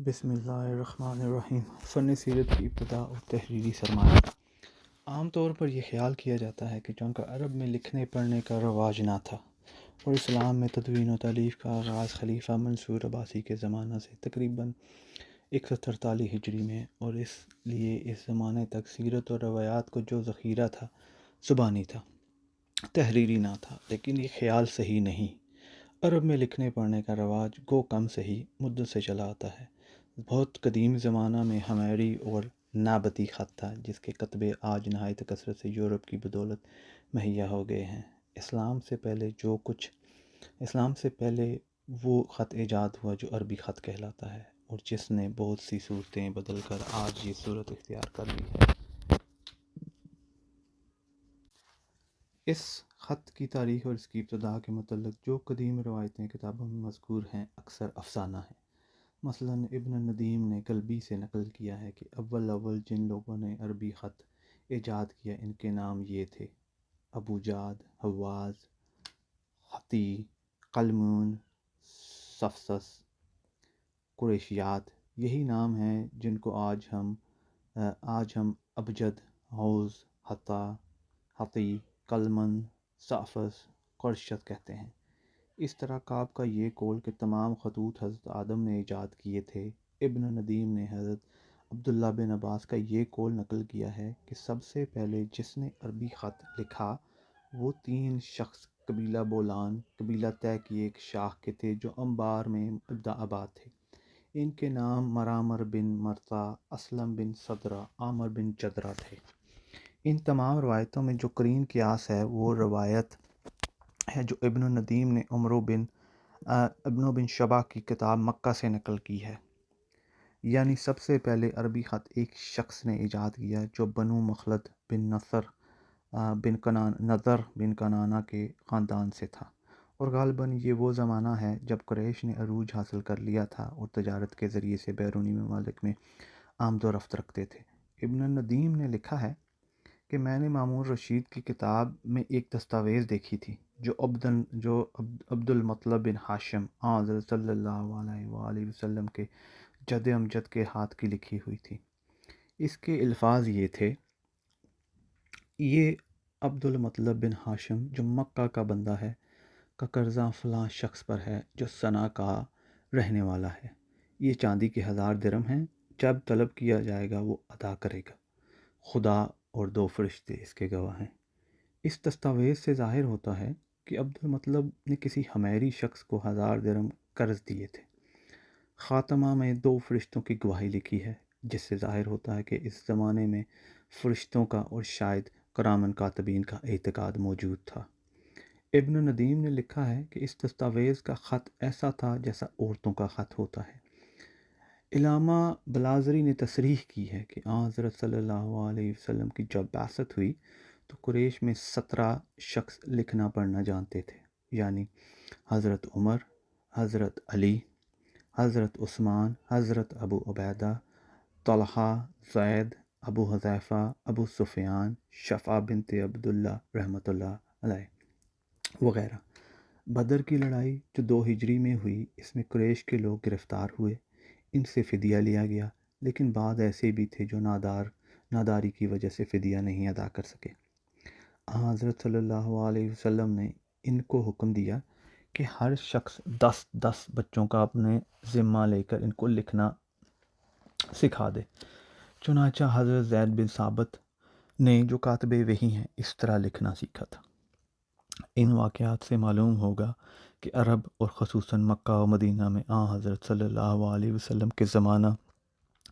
بسم اللہ الرحمن الرحیم۔ فن سیرت کی ابتدا اور تحریری سرمایہ۔ عام طور پر یہ خیال کیا جاتا ہے کہ چونکہ عرب میں لکھنے پڑھنے کا رواج نہ تھا اور اسلام میں تدوین و تالیف کا آغاز خلیفہ منصور عباسی کے زمانہ سے تقریباً 143 ہجری میں، اور اس لیے اس زمانے تک سیرت اور روایات کو جو ذخیرہ تھا زبانی تھا، تحریری نہ تھا۔ لیکن یہ خیال صحیح نہیں۔ عرب میں لکھنے پڑھنے کا رواج گو کم صحیح مدت سے چلا آتا ہے۔ بہت قدیم زمانہ میں ہماری اور نابتی خط تھا، جس کے کتبے آج نہایت کثرت سے یورپ کی بدولت مہیا ہو گئے ہیں۔ اسلام سے پہلے وہ خط ایجاد ہوا جو عربی خط کہلاتا ہے، اور جس نے بہت سی صورتیں بدل کر آج یہ صورت اختیار کر لی ہے۔ اس خط کی تاریخ اور اس کی ابتدا کے متعلق جو قدیم روایتیں کتابوں میں مذکور ہیں، اکثر افسانہ ہیں۔ مثلاً ابن ندیم نے کلبی سے نقل کیا ہے کہ اول جن لوگوں نے عربی خط ایجاد کیا، ان کے نام یہ تھے: ابو جعد، حواز، حطی، قلمون، صفصس، قریشیات۔ یہی نام ہیں جن کو آج ہم ابجد، حوز، حطی، قلمن، صفص، قرشت کہتے ہیں۔ اس طرح کعب کا یہ قول کہ تمام خطوط حضرت آدم نے ایجاد کیے تھے۔ ابن ندیم نے حضرت عبداللہ بن عباس کا یہ قول نقل کیا ہے کہ سب سے پہلے جس نے عربی خط لکھا وہ 3 شخص قبیلہ بولان، قبیلہ طے کی ایک شاخ کے تھے، جو انبار میں آباد تھے۔ ان کے نام مرامر بن مرتا، اسلم بن صدرہ، عامر بن جدرہ تھے۔ ان تمام روایتوں میں جو قرین قیاس ہے وہ روایت ہے جو ابن ندیم نے ابن بن شبہ کی کتاب مکہ سے نقل کی ہے۔ یعنی سب سے پہلے عربی خط ایک شخص نے ایجاد کیا جو بنو مخلد بن نضر بن کنانہ کے خاندان سے تھا، اور غالباً یہ وہ زمانہ ہے جب قریش نے عروج حاصل کر لیا تھا اور تجارت کے ذریعے سے بیرونی ممالک میں آمد و رفت رکھتے تھے۔ ابن ندیم نے لکھا ہے کہ میں نے مامون رشید کی کتاب میں ایک دستاویز دیکھی تھی جو عبد المطلب بن ہاشم حضرت صلی اللہ علیہ وآلہ وسلم کے جد امجد کے ہاتھ کی لکھی ہوئی تھی۔ اس کے الفاظ یہ تھے: یہ عبد المطلب بن ہاشم جو مکہ کا بندہ ہے کا قرضہ فلاں شخص پر ہے جو صنعا کا رہنے والا ہے۔ یہ چاندی کے 1000 درہم ہیں، جب طلب کیا جائے گا وہ ادا کرے گا۔ خدا اور 2 فرشتے اس کے گواہ ہیں۔ اس دستاویز سے ظاہر ہوتا ہے کہ عبد المطلب نے کسی حمیری شخص کو 1000 درہم قرض دیے تھے۔ خاتمہ میں 2 فرشتوں کی گواہی لکھی ہے، جس سے ظاہر ہوتا ہے کہ اس زمانے میں فرشتوں کا اور شاید کرامن کاتبین کا اعتقاد موجود تھا۔ ابن ندیم نے لکھا ہے کہ اس دستاویز کا خط ایسا تھا جیسا عورتوں کا خط ہوتا ہے۔ علامہ بلازری نے تصریح کی ہے کہ حضرت صلی اللہ علیہ وسلم کی جب بعثت ہوئی تو قریش میں 17 شخص لکھنا پڑھنا جانتے تھے، یعنی حضرت عمر، حضرت علی، حضرت عثمان، حضرت ابو عبیدہ، طلحہ، زید، ابو حذیفہ، ابو سفیان، شفا بنت عبداللہ رحمۃ اللہ علیہ وغیرہ۔ بدر کی لڑائی جو 2 ہجری میں ہوئی، اس میں قریش کے لوگ گرفتار ہوئے، ان سے فدیہ لیا گیا، لیکن بعض ایسے بھی تھے جو ناداری کی وجہ سے فدیہ نہیں ادا کر سکے۔ حضرت صلی اللہ علیہ وسلم نے ان کو حکم دیا کہ ہر شخص 10 بچوں کا اپنے ذمہ لے کر ان کو لکھنا سکھا دے۔ چنانچہ حضرت زید بن ثابت نے، جو کاتب وحی ہیں، اس طرح لکھنا سیکھا تھا۔ ان واقعات سے معلوم ہوگا کہ عرب اور خصوصاً مکہ و مدینہ میں حضرت صلی اللہ علیہ وسلم کے زمانہ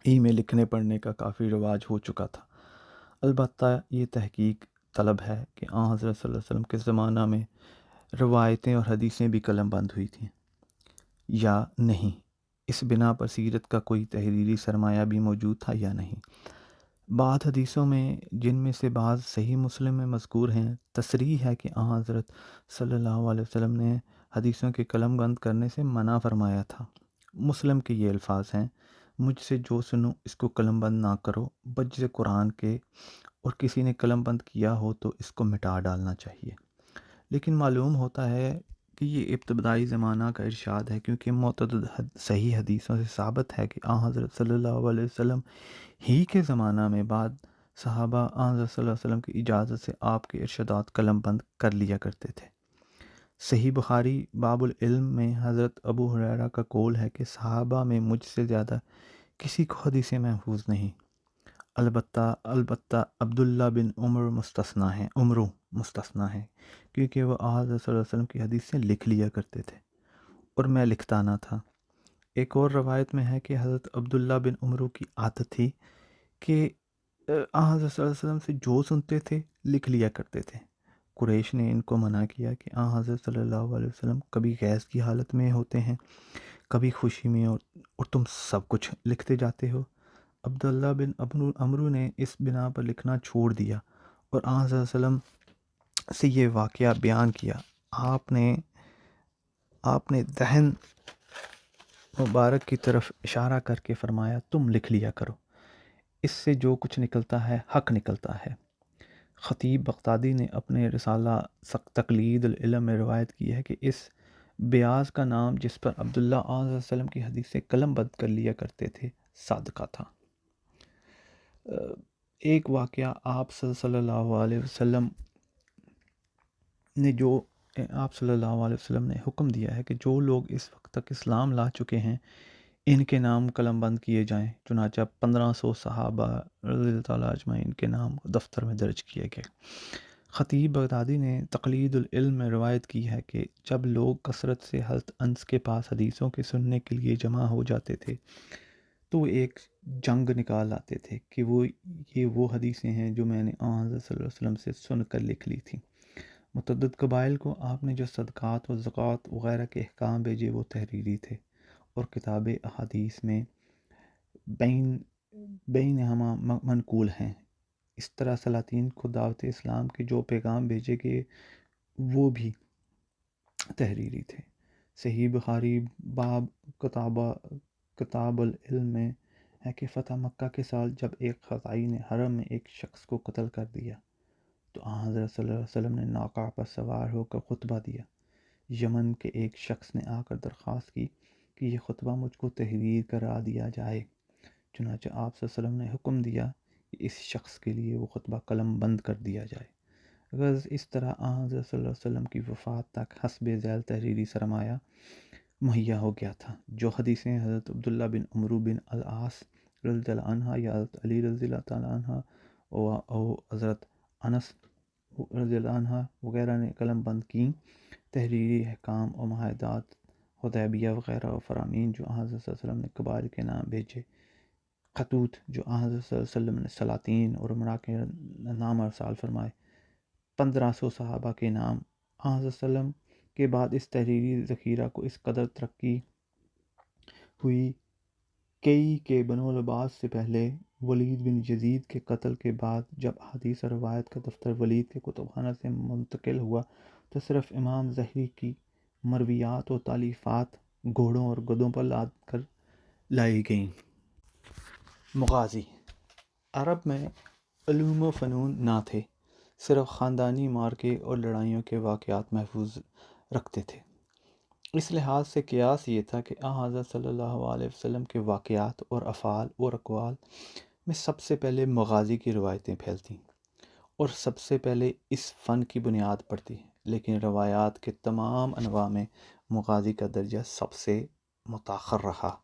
ہی میں لکھنے پڑھنے کا کافی رواج ہو چکا تھا۔ البتہ یہ تحقیق طلب ہے کہ حضرت صلی اللہ علیہ وسلم کے زمانہ میں روایتیں اور حدیثیں بھی قلم بند ہوئی تھیں یا نہیں، اس بنا پر سیرت کا کوئی تحریری سرمایہ بھی موجود تھا یا نہیں۔ بعض حدیثوں میں، جن میں سے بعض صحیح مسلم میں مذکور ہیں، تصریح ہے کہ حضرت صلی اللہ علیہ وسلم نے حدیثوں کے قلم بند کرنے سے منع فرمایا تھا۔ مسلم کے یہ الفاظ ہیں: مجھ سے جو سنو اس کو قلم بند نہ کرو بجز قرآن کے، اور کسی نے قلم بند کیا ہو تو اس کو مٹا ڈالنا چاہیے۔ لیکن معلوم ہوتا ہے کہ یہ ابتدائی زمانہ کا ارشاد ہے، کیونکہ متعدد صحیح حدیثوں سے ثابت ہے کہ حضرت صلی اللہ علیہ وسلم ہی کے زمانہ میں بعد صحابہ حضرت صلی اللہ علیہ وسلم کی اجازت سے آپ کے ارشادات قلم بند کر لیا کرتے تھے۔ صحیح بخاری باب العلم میں حضرت ابو ہریرہ کا قول ہے کہ صحابہ میں مجھ سے زیادہ کسی کو حدیثیں محفوظ نہیں، البتہ عبداللہ بن عمرو مستثنیٰ ہیں، کیونکہ وہ حضرت صلی اللہ علیہ وسلم کی حدیثیں لکھ لیا کرتے تھے اور میں لکھتا نہ تھا۔ ایک اور روایت میں ہے کہ حضرت عبداللہ بن عمرو کی عادت تھی کہ حضرت صلی اللہ علیہ وسلم سے جو سنتے تھے لکھ لیا کرتے تھے۔ قریش نے ان کو منع کیا کہ حضرت صلی اللہ علیہ وسلم کبھی غیظ کی حالت میں ہوتے ہیں، کبھی خوشی میں، اور تم سب کچھ لکھتے جاتے ہو۔ عبداللہ بن عمرو نے اس بنا پر لکھنا چھوڑ دیا اور حضرت صلی اللہ علیہ وسلم سے یہ واقعہ بیان کیا۔ آپ نے دہن مبارک کی طرف اشارہ کر کے فرمایا، تم لکھ لیا کرو، اس سے جو کچھ نکلتا ہے حق نکلتا ہے۔ خطیب بغدادی نے اپنے رسالہ تقلید العلم میں روایت کی ہے کہ اس بیاض کا نام جس پر عبداللہ صلی اللہ علیہ وسلم کی حدیث سے قلم بند کر لیا کرتے تھے صادقہ تھا۔ ایک واقعہ آپ صلی اللہ علیہ وسلم نے حکم دیا ہے کہ جو لوگ اس وقت تک اسلام لا چکے ہیں ان کے نام قلم بند کیے جائیں، چنانچہ 1500 صحابہ رضی اللہ تعالیٰ اجمعین کے نام دفتر میں درج کیے گئے۔ خطیب بغدادی نے تقلید العلم میں روایت کی ہے کہ جب لوگ کثرت سے حضرت انس کے پاس حدیثوں کے سننے کے لیے جمع ہو جاتے تھے تو وہ ایک جنگ نکال آتے تھے کہ یہ وہ حدیثیں ہیں جو میں نے حضرت صلی اللہ علیہ وسلم سے سن کر لکھ لی تھیں۔ متعدد قبائل کو آپ نے جو صدقات و زکوٰۃ وغیرہ کے احکام بھیجے وہ تحریری تھے اور کتاب احادیث میں بینہما منقول ہیں۔ اس طرح سلاطین کو دعوت اسلام کے جو پیغام بھیجے گئے وہ بھی تحریری تھے۔ صحیح بخاری باب کتاب العلم میں ہے کہ فتح مکہ کے سال جب ایک خزائی نے حرم میں ایک شخص کو قتل کر دیا تو حضرت صلی اللہ علیہ وسلم نے ناقہ پر سوار ہو کر خطبہ دیا۔ یمن کے ایک شخص نے آ کر درخواست کی کہ یہ خطبہ مجھ کو تحریر کرا دیا جائے، چنانچہ آپ صلی اللہ علیہ وسلم نے حکم دیا کہ اس شخص کے لیے وہ خطبہ قلم بند کر دیا جائے۔ غرض اس طرح حضرت صلی اللہ علیہ وسلم کی وفات تک حسب ذیل تحریری سرمایہ مہیا ہو گیا تھا۔ جو حدیثیں حضرت عبداللہ بن عمرو بن العاص رضی اللہ عنہ یا حضرت علی رضی اللہ تعالیٰ عنہ اور حضرت انس رضی اللہ عنہ وغیرہ نے قلم بند کیں، تحریری احکام اور معاہدات حدیبیہ وغیرہ اور فرامین جو حضرت صلی اللہ علیہ وسلم نے قبائل کے نام بھیجے، خطوط جو حضرت صلی اللہ علیہ وسلم نے سلاطین اور امراء کے نام ارسال فرمائے، 1500 صحابہ کے نام۔ حضرت صلی اللہ علیہ وسلم کے بعد اس تحریری ذخیرہ کو اس قدر ترقی ہوئی کہ بنو العباس سے پہلے ولید بن یزید کے قتل کے بعد جب حدیث اور روایت کا دفتر ولید کے کتب خانہ سے منتقل ہوا تو صرف امام ظہری کی مرویات و تالیفات گھوڑوں اور گدھوں پر لاد کر لائی گئیں۔ مغازی عرب میں علوم و فنون نہ تھے، صرف خاندانی مارکے اور لڑائیوں کے واقعات محفوظ رکھتے تھے۔ اس لحاظ سے قیاس یہ تھا کہ حضرت صلی اللہ علیہ وسلم کے واقعات اور افعال اور اقوال میں سب سے پہلے مغازی کی روایتیں پھیلتیں اور سب سے پہلے اس فن کی بنیاد پڑتی، لیکن روایات کے تمام انواع میں مغازی کا درجہ سب سے متأخر رہا۔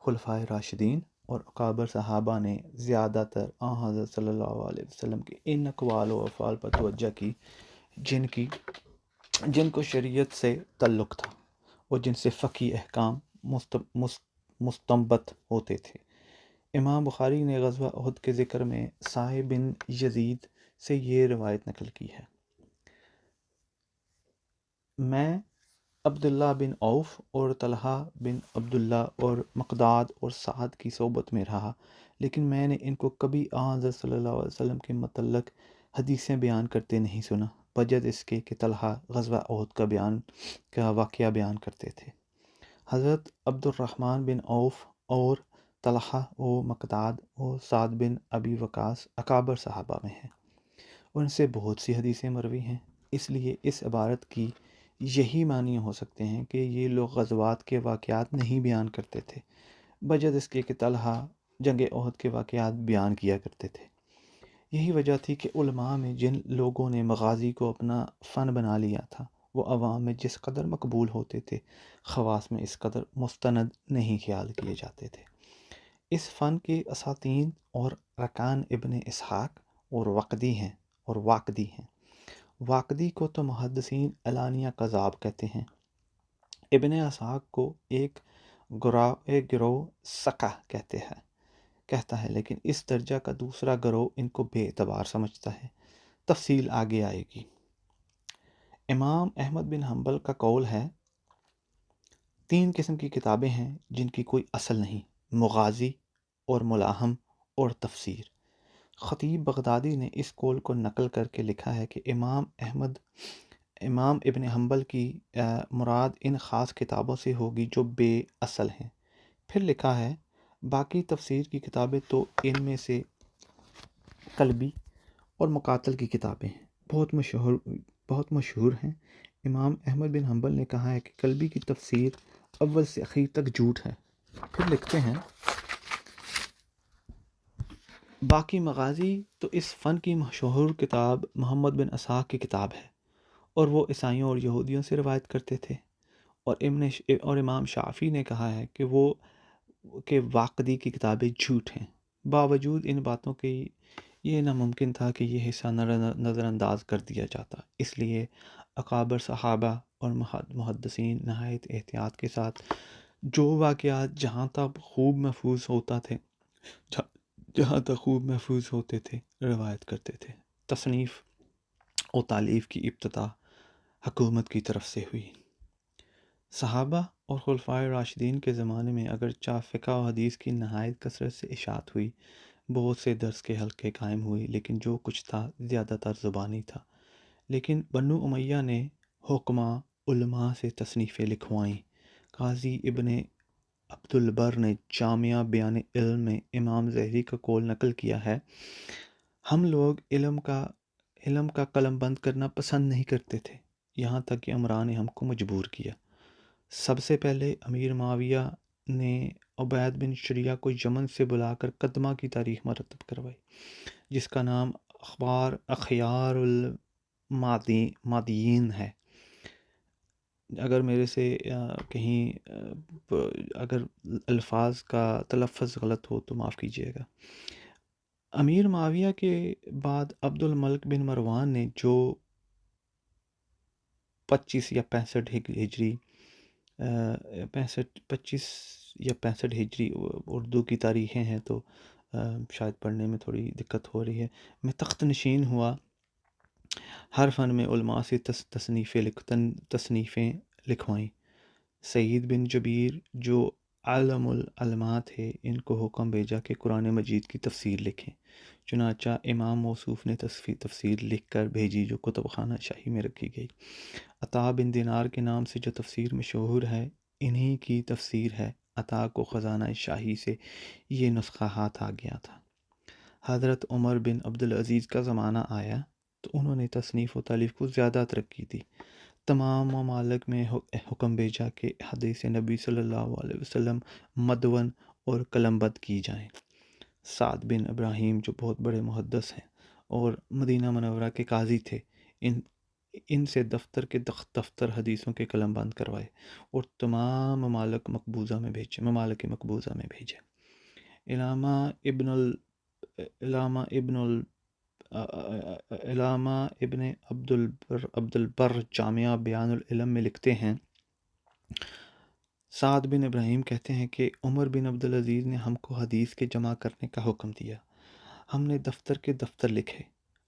خلفائے راشدین اور اکابر صحابہ نے زیادہ تر حضرت صلی اللہ علیہ وسلم کے ان اقوال و افعال پر توجہ کی جن کو شریعت سے تعلق تھا اور جن سے فقہی احکام مستنبط ہوتے تھے۔ امام بخاری نے غزوہ احد کے ذکر میں صاحب بن یزید سے یہ روایت نقل کی ہے، میں عبداللہ بن عوف اور طلحہ بن عبداللہ اور مقداد اور سعد کی صحبت میں رہا، لیکن میں نے ان کو کبھی حضرت صلی اللہ علیہ وسلم کے متعلق حدیثیں بیان کرتے نہیں سنا، بجد اس کے کہ طلحہ غزوہ احد کا واقعہ بیان کرتے تھے۔ حضرت عبد الرحمن بن عوف اور طلحہ و مقداد و سعد بن ابی وقاص اکابر صحابہ میں ہیں، ان سے بہت سی حدیثیں مروی ہیں، اس لیے اس عبارت کی یہی معنی ہو سکتے ہیں کہ یہ لوگ غزوات کے واقعات نہیں بیان کرتے تھے، بجد اس کے کہ طلحہ جنگ احد کے واقعات بیان کیا کرتے تھے۔ یہی وجہ تھی کہ علماء میں جن لوگوں نے مغازی کو اپنا فن بنا لیا تھا وہ عوام میں جس قدر مقبول ہوتے تھے، خواص میں اس قدر مستند نہیں خیال کیے جاتے تھے۔ اس فن کے اساتین اور رکان ابن اسحاق اور واقدی ہیں۔ واقدی کو تو محدثین علانیہ کذاب کہتے ہیں، ابن اسحاق کو ایک گروہ سقہ کہتا ہے، لیکن اس درجہ کا دوسرا گروہ ان کو بے اعتبار سمجھتا ہے۔ تفصیل آگے آئے گی۔ امام احمد بن حنبل کا قول ہے 3 قسم کی کتابیں ہیں جن کی کوئی اصل نہیں: مغازی اور ملاحم اور تفسیر۔ خطیب بغدادی نے اس قول کو نقل کر کے لکھا ہے کہ امام ابن حنبل کی مراد ان خاص کتابوں سے ہوگی جو بے اصل ہیں۔ پھر لکھا ہے باقی تفسیر کی کتابیں تو ان میں سے قلبی اور مقاتل کی کتابیں ہیں، بہت مشہور ہیں۔ امام احمد بن حنبل نے کہا ہے کہ قلبی کی تفسیر اول سے اخیر تک جھوٹ ہے۔ پھر لکھتے ہیں باقی مغازی تو اس فن کی مشہور کتاب محمد بن اسحاق کی کتاب ہے، اور وہ عیسائیوں اور یہودیوں سے روایت کرتے تھے، اور امام شافعی نے کہا ہے کہ واقدی کی کتابیں جھوٹ ہیں۔ باوجود ان باتوں کے یہ ناممکن تھا کہ یہ حصہ نظر انداز کر دیا جاتا، اس لیے اکابر صحابہ اور محدثین نہایت احتیاط کے ساتھ جو واقعات جہاں تک خوب محفوظ ہوتے تھے روایت کرتے تھے۔ تصنیف و تالیف کی ابتدا حکومت کی طرف سے ہوئی۔ صحابہ اور خلفائے راشدین کے زمانے میں اگرچہ فقہ و حدیث کی نہایت کثرت سے اشاعت ہوئی، بہت سے درس کے حلقے قائم ہوئے، لیکن جو کچھ تھا زیادہ تر زبانی تھا۔ لیکن بنو امیہ نے حکماء علماء سے تصنیفیں لکھوائیں۔ قاضی ابن عبد البر نے جامعہ بیان علم میں امام زہری کا قول نقل کیا ہے: ہم لوگ علم کا قلم بند کرنا پسند نہیں کرتے تھے، یہاں تک کہ امراء نے ہم کو مجبور کیا۔ سب سے پہلے امیر معاویہ نے عبید بن شریح کو یمن سے بلا کر قدمہ کی تاریخ مرتب کروائی، جس کا نام اخیار المادیین ہے۔ اگر میرے سے کہیں اگر الفاظ کا تلفظ غلط ہو تو معاف کیجیے گا۔ امیر معاویہ کے بعد عبد الملک بن مروان نے جو 25 یا 65 ہجری اردو کی تاریخیں ہیں تو شاید پڑھنے میں تھوڑی دقت ہو رہی ہے، میں تخت نشین ہوا۔ ہر فن میں علماء سے تصنیفیں لکھوائیں۔ سعید بن جبیر جو عالم العلماء تھے، ان کو حکم بھیجا کہ قرآن مجید کی تفسیر لکھیں۔ چنانچہ امام موصوف نے تفسیر لکھ کر بھیجی جو کتب خانہ شاہی میں رکھی گئی۔ عطا بن دینار کے نام سے جو تفسیر مشہور ہے، انہی کی تفسیر ہے۔ عطا کو خزانہ شاہی سے یہ نسخہ ہاتھ آ گیا تھا۔ حضرت عمر بن عبدالعزیز کا زمانہ آیا تو انہوں نے تصنیف و تالیف کو زیادہ ترقی دی۔ تمام ممالک میں حکم بھیجا کہ حدیث نبی صلی اللہ علیہ وسلم مدون اور قلم بند کی جائیں۔ سعد بن ابراہیم جو بہت بڑے محدث ہیں اور مدینہ منورہ کے قاضی تھے، ان سے دفتر حدیثوں کے قلم بند کروائے اور تمام ممالک مقبوضہ میں بھیجے۔ علامہ ابن عبد البر جامعہ بیان العلم میں لکھتے ہیں، سعد بن ابراہیم کہتے ہیں کہ عمر بن عبدالعزیز نے ہم کو حدیث کے جمع کرنے کا حکم دیا۔ ہم نے دفتر لکھے۔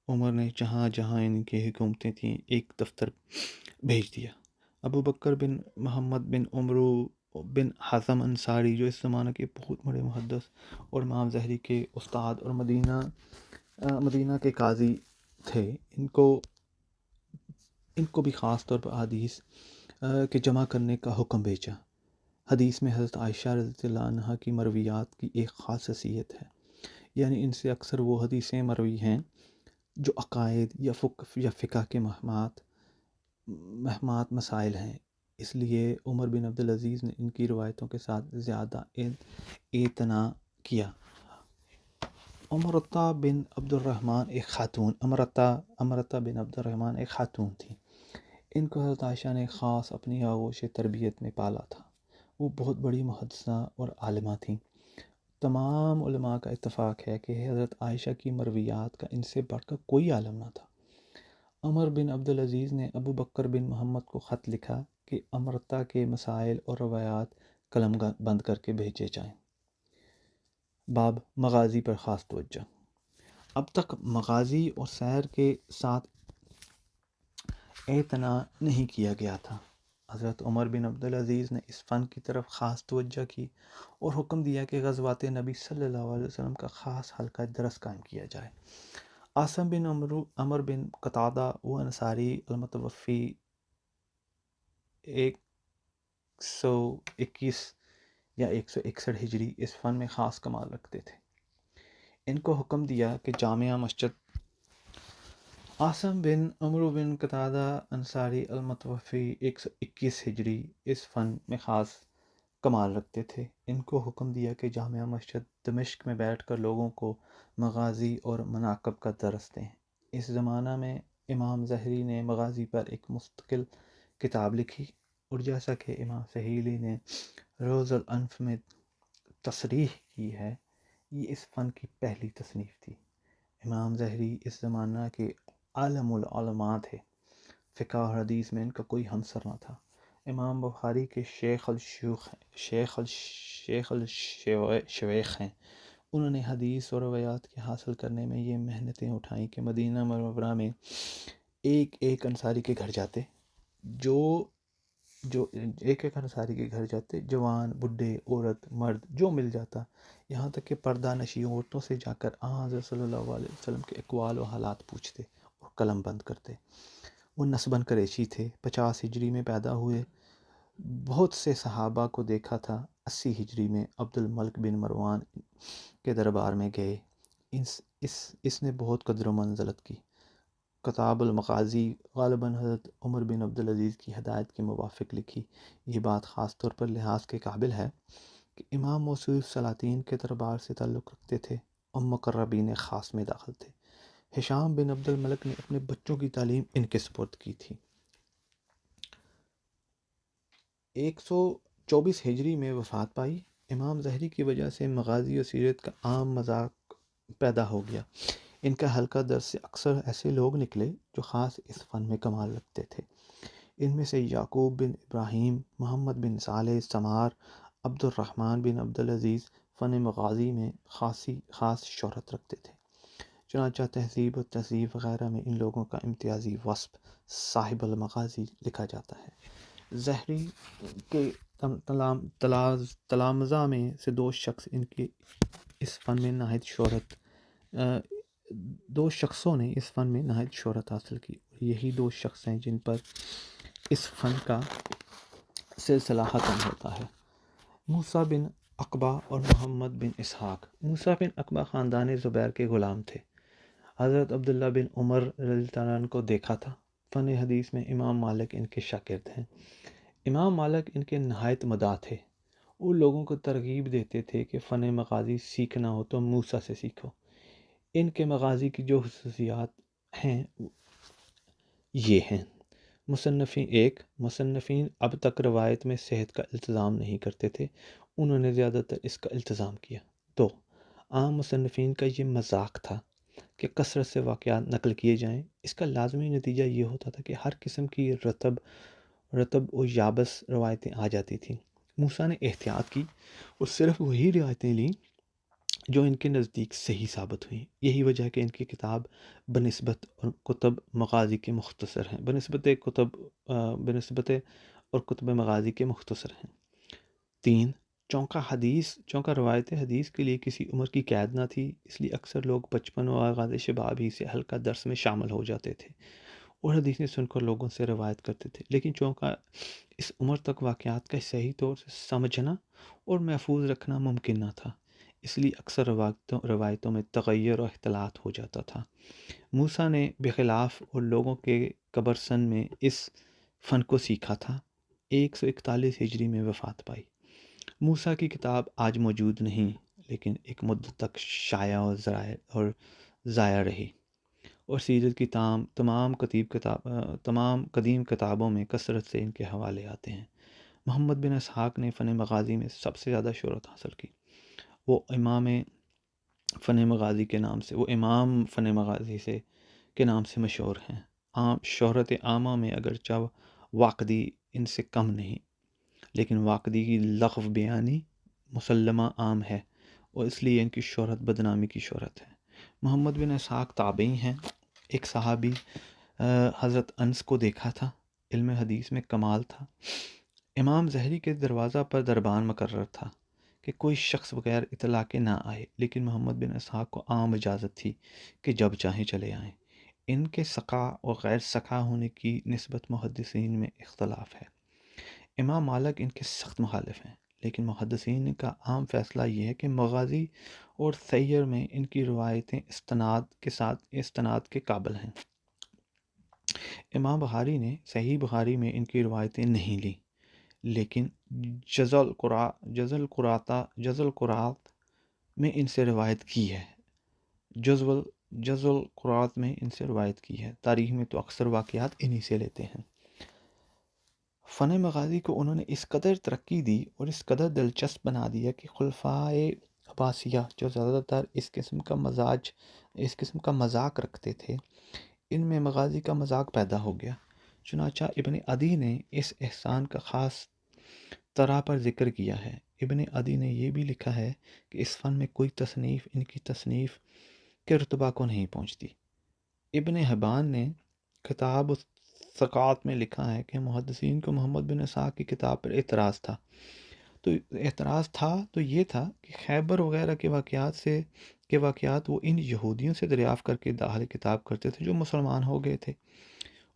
عمر نے جہاں جہاں ان کی حکومتیں تھیں ایک دفتر بھیج دیا۔ ابو بکر بن محمد بن عمرو بن حزم انصاری جو اس زمانہ کے بہت بڑے محدث اور امام زہری کے استاد اور مدینہ کے قاضی تھے، ان کو بھی خاص طور پر حدیث کے جمع کرنے کا حکم بھیجا۔ حدیث میں حضرت عائشہ رضی اللہ عنہا کی مرویات کی ایک خاص حیثیت ہے، یعنی ان سے اکثر وہ حدیثیں مروی ہیں جو عقائد یا فقہ کے مہمات مہمات مسائل ہیں، اس لیے عمر بن عبدالعزیز نے ان کی روایتوں کے ساتھ زیادہ اعتنا کیا۔ امرتا بن عبد الرحمن ایک خاتون امرتا بن عبد الرحمن ایک خاتون تھی۔ ان کو حضرت عائشہ نے خاص اپنی آغوش تربیت میں پالا تھا۔ وہ بہت بڑی محدثہ اور عالمہ تھیں۔ تمام علماء کا اتفاق ہے کہ حضرت عائشہ کی مرویات کا ان سے بڑھ کر کوئی عالم نہ تھا۔ عمر بن عبدالعزیز نے ابو بکر بن محمد کو خط لکھا کہ امرتا کے مسائل اور روایات قلم بند کر کے بھیجے جائیں۔ باب مغازی پر خاص توجہ۔ اب تک مغازی اور سیر کے ساتھ اعتنا نہیں کیا گیا تھا۔ حضرت عمر بن عبدالعزیز نے اس فن کی طرف خاص توجہ کی اور حکم دیا کہ غزوات نبی صلی اللہ علیہ وسلم کا خاص حلقہ درس قائم کیا جائے۔ عاصم بن عمر بن قتادہ وہ انصاری المتوفی 121 یا 161 ہجری اس فن میں خاص کمال رکھتے تھے۔ ان کو حکم دیا کہ جامع مسجد عاصم بن عمرو بن قتادہ انصاری المتوفی 121 ہجری اس فن میں خاص کمال رکھتے تھے۔ ان کو حکم دیا کہ جامع مسجد دمشق میں بیٹھ کر لوگوں کو مغازی اور مناقب کا درس دیں۔ اس زمانہ میں امام زہری نے مغازی پر ایک مستقل کتاب لکھی، اور جیسا کہ امام سہیلی نے روز الانف میں تصریح کی ہے، یہ اس فن کی پہلی تصنیف تھی۔ امام زہری اس زمانہ کے عالم العلماء تھے۔ فقہ اور حدیث میں ان کا کوئی ہمسر نہ تھا۔ امام بخاری کے شیخ الشیخ ہیں۔ انہوں نے حدیث اور روایات کے حاصل کرنے میں یہ محنتیں اٹھائیں کہ مدینہ منورہ میں ایک ایک انصاری کے گھر جاتے، جوان، بڈھے، عورت، مرد جو مل جاتا، یہاں تک کہ پردہ نشی عورتوں سے جا کر حضرت صلی اللہ علیہ وسلم کے اقوال و حالات پوچھتے اور قلم بند کرتے۔ وہ نسباً قریشی تھے، 50 ہجری میں پیدا ہوئے۔ بہت سے صحابہ کو دیکھا تھا۔ 80 ہجری میں عبد الملک بن مروان کے دربار میں گئے۔ اس نے بہت قدر و منزلت کی۔ کتاب المغازی غالباً حضرت عمر بن عبدالعزیز کی ہدایت کے موافق لکھی۔ یہ بات خاص طور پر لحاظ کے قابل ہے کہ امام موصوف سلاطین کے دربار سے تعلق رکھتے تھے اور مقربین خاص میں داخل تھے۔ ہشام بن عبد الملک نے اپنے بچوں کی تعلیم ان کے سپرد کی تھی۔ 124 ہجری میں وفات پائی۔ امام زہری کی وجہ سے مغازی اور سیرت کا عام مذاق پیدا ہو گیا۔ ان کا حلقہ درس سے اکثر ایسے لوگ نکلے جو خاص اس فن میں کمال رکھتے تھے۔ ان میں سے یعقوب بن ابراہیم، محمد بن صالح سمار، عبد الرحمن بن عبدالعزیز فن مغازی میں خاص شہرت رکھتے تھے۔ چنانچہ تہذیب و تہذیب وغیرہ میں ان لوگوں کا امتیازی وصف صاحب المغازی لکھا جاتا ہے۔ زہری کے تلامذہ میں سے دو شخصوں نے اس فن میں نہایت شہرت حاصل کی، اور یہی دو شخص ہیں جن پر اس فن کا سلسلہ ختم ہوتا ہے۔ موسیٰ بن عقبہ اور محمد بن اسحاق۔ موسیٰ بن عقبہ خاندان زبیر کے غلام تھے۔ حضرت عبداللہ بن عمر رضی اللہ عنہ کو دیکھا تھا۔ فن حدیث میں امام مالک ان کے شاگرد ہیں۔ امام مالک ان کے نہایت مداح تھے۔ وہ لوگوں کو ترغیب دیتے تھے کہ فن مغازی سیکھنا ہو تو موسیٰ سے سیکھو۔ ان کے مغازی کی جو خصوصیات ہیں یہ ہیں: مصنفین اب تک روایت میں صحت کا التزام نہیں کرتے تھے، انہوں نے زیادہ تر اس کا التزام کیا۔ 2، عام مصنفین کا یہ مذاق تھا کہ کثرت سے واقعات نقل کیے جائیں۔ اس کا لازمی نتیجہ یہ ہوتا تھا کہ ہر قسم کی رطب و یابس روایتیں آ جاتی تھیں۔ موسیٰ نے احتیاط کی اور صرف وہی روایتیں لیں جو ان کے نزدیک صحیح ثابت ہوئیں۔ یہی وجہ ہے کہ ان کی کتاب بنسبت اور کتب مغازی کے مختصر ہیں، بنسبت اور کتب مغازی کے مختصر ہیں۔ 3، چونکہ روایت حدیث کے لیے کسی عمر کی قید نہ تھی، اس لیے اکثر لوگ بچپن و آغاز شباب ہی سے حلقہ درس میں شامل ہو جاتے تھے اور حدیثیں سن کر لوگوں سے روایت کرتے تھے۔ لیکن چونکہ اس عمر تک واقعات کا صحیح طور سے سمجھنا اور محفوظ رکھنا ممکن نہ تھا، اس لیے اکثر روایتوں میں تغیر و اختلاط ہو جاتا تھا۔ موسیٰ نے بخلاف اور لوگوں کے کبرسن میں اس فن کو سیکھا تھا۔ 141 ہجری میں وفات پائی۔ موسیٰ کی کتاب آج موجود نہیں، لیکن ایک مدت تک شائع اور ضائع رہی، اور سیرت کی تمام قدیم کتابوں میں کثرت سے ان کے حوالے آتے ہیں۔ محمد بن اسحاق نے فن مغازی میں سب سے زیادہ شہرت حاصل کی۔ وہ امام فن مغازی کے نام سے مشہور ہیں۔ شہرت عامہ میں اگرچہ واقدی ان سے کم نہیں، لیکن واقدی کی لغو بیانی مسلمہ عام ہے، اور اس لیے ان کی شہرت بدنامی کی شہرت ہے۔ محمد بن اسحاق تابعی ہیں۔ ایک صحابی حضرت انس کو دیکھا تھا، علم حدیث میں کمال تھا۔ امام زہری کے دروازہ پر دربان مقرر تھا کہ کوئی شخص بغیر اطلاع کے نہ آئے، لیکن محمد بن اسحاق کو عام اجازت تھی کہ جب چاہیں چلے آئیں۔ ان کے سقا اور غیر سقا ہونے کی نسبت محدثین میں اختلاف ہے۔ امام مالک ان کے سخت مخالف ہیں، لیکن محدثین کا عام فیصلہ یہ ہے کہ مغازی اور سیر میں ان کی روایتیں استناد کے قابل ہیں۔ امام بخاری نے صحیح بخاری میں ان کی روایتیں نہیں لیں، لیکن جز القرات میں ان سے روایت کی ہے۔ جز القرات میں ان سے روایت کی ہے۔ تاریخ میں تو اکثر واقعات انہی سے لیتے ہیں۔ فن مغازی کو انہوں نے اس قدر ترقی دی اور اس قدر دلچسپ بنا دیا کہ خلفائے عباسیہ جو زیادہ تر اس قسم کا مذاق رکھتے تھے، ان میں مغازی کا مذاق پیدا ہو گیا۔ چنانچہ ابن عدی نے اس احسان کا خاص طرح پر ذکر کیا ہے۔ ابن عدی نے یہ بھی لکھا ہے کہ اس فن میں کوئی تصنیف ان کی تصنیف کے رتبہ کو نہیں پہنچتی۔ ابن حبان نے کتاب الثقات میں لکھا ہے کہ محدثین کو محمد بن اسحاق کی کتاب پر اعتراض تھا تو یہ تھا کہ خیبر وغیرہ کے واقعات وہ ان یہودیوں سے دریافت کر کے داخل کتاب کرتے تھے جو مسلمان ہو گئے تھے،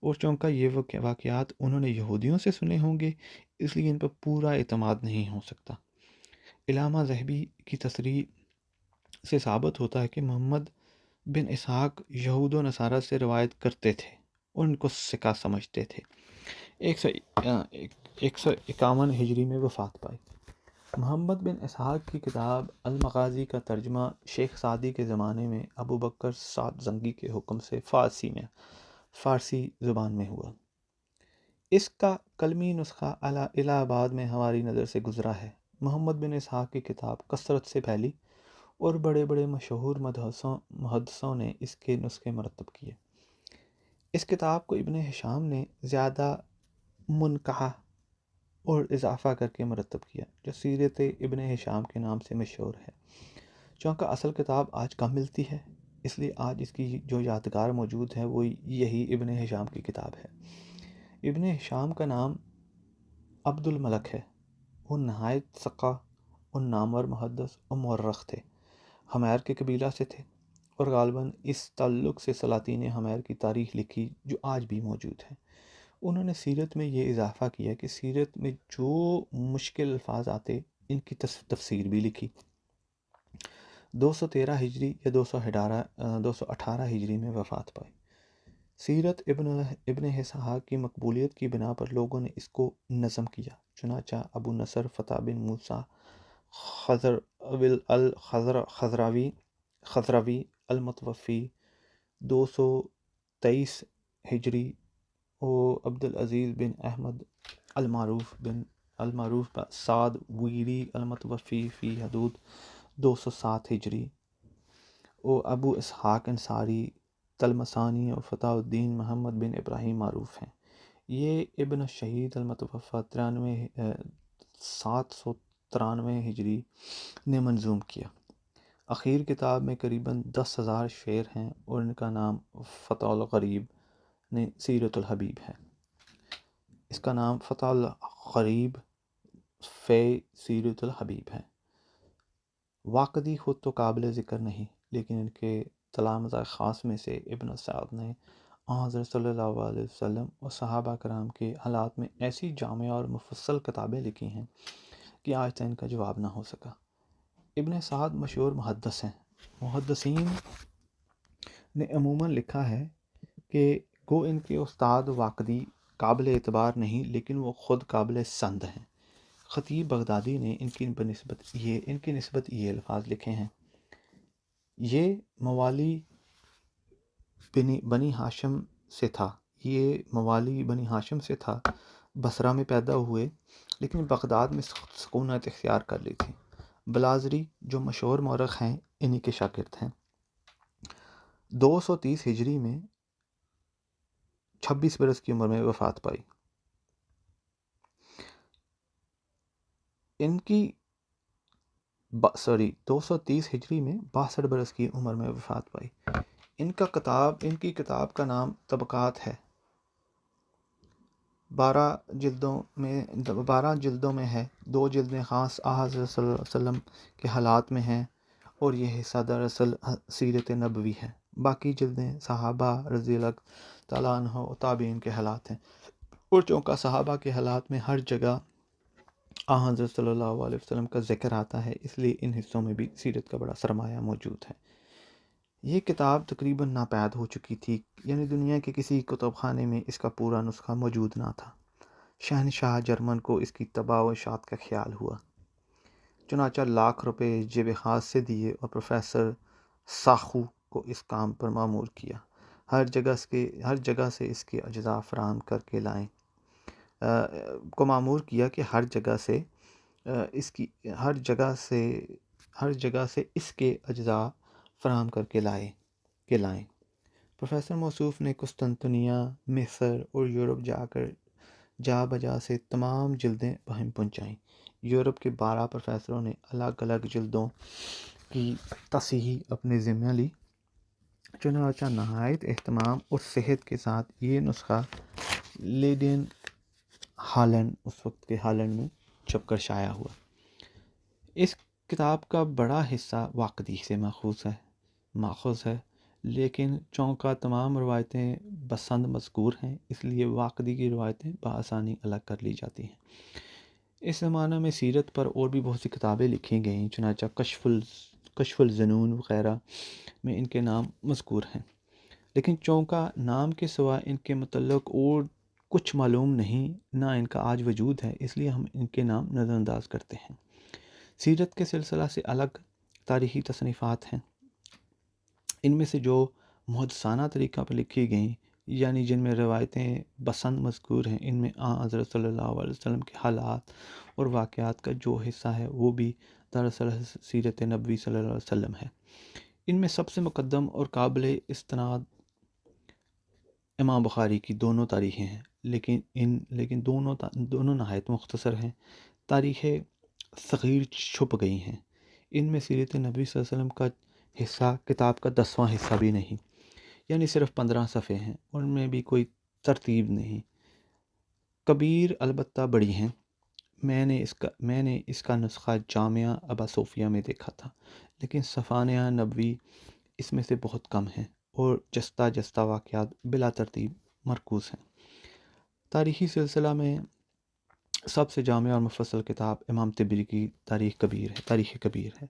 اور چونکہ یہ واقعات انہوں نے یہودیوں سے سنے ہوں گے، اس لیے ان پر پورا اعتماد نہیں ہو سکتا۔ علامہ ذہبی کی تصریح سے ثابت ہوتا ہے کہ محمد بن اسحاق یہود و نصارہ سے روایت کرتے تھے اور ان کو ثقہ سمجھتے تھے۔ 151 ہجری میں وفات پائی۔ محمد بن اسحاق کی کتاب المغازی کا ترجمہ شیخ سعدی کے زمانے میں ابو بکر سعد زنگی کے حکم سے فارسی زبان میں ہوا۔ اس کا قلمی نسخہ الہ آباد میں ہماری نظر سے گزرا ہے۔ محمد بن اسحاق کی کتاب کثرت سے پھیلی اور بڑے بڑے مشہور محدثوں نے اس کے نسخے مرتب کیے۔ اس کتاب کو ابن ہشام نے زیادہ منقحہ اور اضافہ کر کے مرتب کیا، جو سیرت ابن ہشام کے نام سے مشہور ہے۔ چونکہ اصل کتاب آج کم ملتی ہے، اس لیے آج اس کی جو یادگار موجود ہے وہ یہی ابن ہشام کی کتاب ہے۔ ابن ہشام کا نام عبد الملک ہے۔ وہ نہایت ثقہ اور نامور محدث اور مورخ تھے۔ حمیر کے قبیلہ سے تھے اور غالباً اس تعلق سے سلاطین حمیر کی تاریخ لکھی جو آج بھی موجود ہے۔ انہوں نے سیرت میں یہ اضافہ کیا کہ سیرت میں جو مشکل الفاظ آتے ان کی تفسیر بھی لکھی۔ 213 ہجری یا 218 ہجری میں وفات پائی۔ سیرت ابن اسحاق کی مقبولیت کی بنا پر لوگوں نے اس کو نظم کیا، چنانچہ ابو نصر فتح بن موسیٰ خضراوی المتوفی 223 ہجری اور عبدالعزیز بن احمد المعروف سعد ویری المتوفی فی حدود 207 ہجری اور ابو اسحاق انصاری تلمسانی اور فتح الدین محمد بن ابراہیم معروف ہیں۔ یہ ابن الشہید المتوفی 793 ہجری نے منظوم کیا۔ اخیر کتاب میں قریباً 10,000 شعر ہیں اور ان کا نام فتح الغریب نے سیرت الحبیب ہے۔ اس کا نام فتح الغریب فی سیرت الحبیب ہے۔ واقدی خود تو قابل ذکر نہیں، لیکن ان کے تلامذہ خاص میں سے ابن سعد نے حضرت صلی اللہ علیہ وسلم اور صحابہ کرام کے حالات میں ایسی جامع اور مفصل کتابیں لکھی ہیں کہ آج تک ان کا جواب نہ ہو سکا۔ ابن سعد مشہور محدث ہیں۔ محدثین نے عموماً لکھا ہے کہ ان کے استاد واقدی قابل اعتبار نہیں لیکن وہ خود قابل سند ہیں۔ خطیب بغدادی نے ان کی نسبت یہ الفاظ لکھے ہیں: یہ موالی بنی ہاشم سے تھا، بصرہ میں پیدا ہوئے لیکن بغداد میں سکونت اختیار کر لی تھی۔ بلازری جو مشہور مورخ ہیں انہی کے شاگرد ہیں۔ 230 ہجری میں 26 برس کی عمر میں وفات پائی۔ ان کی 230 ہجری میں 62 برس کی عمر میں وفات پائی۔ ان کی کتاب کا نام طبقات ہے۔ 12 جلدوں میں ہے۔ 2 جلدیں خاص حضرت صلی اللہ علیہ وسلم کے حالات میں ہیں اور یہ حصہ دراصل سیرت نبوی ہے۔ باقی جلدیں صحابہ رضی اللہ تعالیٰ عنہ و تابعین کے حالات ہیں، اور چونکہ صحابہ کے حالات میں ہر جگہ حضرت صلی اللہ علیہ وسلم کا ذکر آتا ہے، اس لیے ان حصوں میں بھی سیرت کا بڑا سرمایہ موجود ہے۔ یہ کتاب تقریباً ناپید ہو چکی تھی، یعنی دنیا کے کسی کتب خانے میں اس کا پورا نسخہ موجود نہ تھا۔ شہنشاہ جرمن کو اس کی طبع و اشاعت کا خیال ہوا، چنانچہ لاکھ روپے جیب خاص سے دیے اور پروفیسر ساخو کو اس کام پر مامور کیا، ہر جگہ سے اس کے اجزاء فراہم کر کے لائیں کہ ہر جگہ سے اس کے اجزاء فراہم کر کے لائیں۔ پروفیسر موصوف نے قسطنطنیہ، مصر اور یورپ جا بجا سے تمام جلدیں وہیں پہنچائیں۔ یورپ کے 12 پروفیسروں نے الگ الگ جلدوں کی تصحیح اپنے ذمہ لی، چنانچہ نہایت اہتمام اور صحت کے ساتھ یہ نسخہ لیڈن ہالینڈ، اس وقت کے ہالینڈ میں چھپ کر شائع ہوا۔ اس کتاب کا بڑا حصہ واقدی سے ماخوذ ہے، لیکن چونکہ تمام روایتیں بسند مذکور ہیں، اس لیے واقدی کی روایتیں بآسانی الگ کر لی جاتی ہیں۔ اس زمانہ میں سیرت پر اور بھی بہت سی کتابیں لکھی گئیں، چنانچہ کشف الظنون وغیرہ میں ان کے نام مذکور ہیں، لیکن چونکہ نام کے سوا ان کے متعلق اور کچھ معلوم نہیں، نہ ان کا آج وجود ہے، اس لیے ہم ان کے نام نظر انداز کرتے ہیں۔ سیرت کے سلسلہ سے الگ تاریخی تصنیفات ہیں، ان میں سے جو محدثانہ طریقہ پر لکھی گئیں، یعنی جن میں روایتیں بسند مذکور ہیں، ان میں حضرت صلی اللہ علیہ وسلم کے حالات اور واقعات کا جو حصہ ہے وہ بھی دراصل سیرت نبوی صلی اللہ علیہ وسلم ہے۔ ان میں سب سے مقدم اور قابل استناد امام بخاری کی دونوں تاریخیں ہیں، لیکن دونوں نہایت مختصر ہیں۔ تاریخ صغیر چھپ گئی ہیں۔ ان میں سیرت نبوی صلی اللہ علیہ وسلم کا حصہ کتاب کا 10واں حصہ بھی نہیں، یعنی صرف 15 صفحے ہیں، ان میں بھی کوئی ترتیب نہیں۔ کبیر البتہ بڑی ہیں۔ میں نے اس کا نسخہ جامعہ ابا صوفیہ میں دیکھا تھا، لیکن صفحانیہ نبوی اس میں سے بہت کم ہیں اور جستہ واقعات بلا ترتیب مرکوز ہیں۔ تاریخی سلسلہ میں سب سے جامع اور مفصل کتاب امام طبری کی تاریخ کبیر ہے۔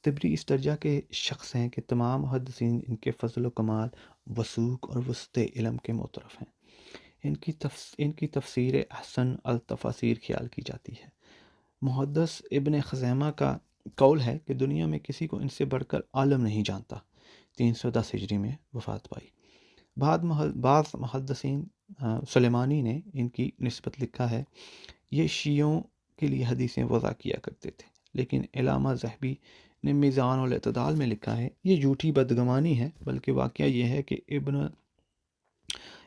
طبری اس درجہ کے شخص ہیں کہ تمام محدثین ان کے فضل و کمال، وثوق اور وسعت علم کے معترف ہیں۔ ان کی تفسیر احسن التفاسیر خیال کی جاتی ہے۔ محدث ابن خزیمہ کا قول ہے کہ دنیا میں کسی کو ان سے بڑھ کر عالم نہیں جانتا۔ 310 ہجری میں وفات پائی۔ بعض محدثین سلیمانی نے ان کی نسبت لکھا ہے، یہ شیعوں کے لیے حدیثیں وضع کیا کرتے تھے، لیکن علامہ ذہبی نے میزان الاعتدال میں لکھا ہے، یہ جھوٹی بدگمانی ہے، بلکہ واقعہ یہ ہے کہ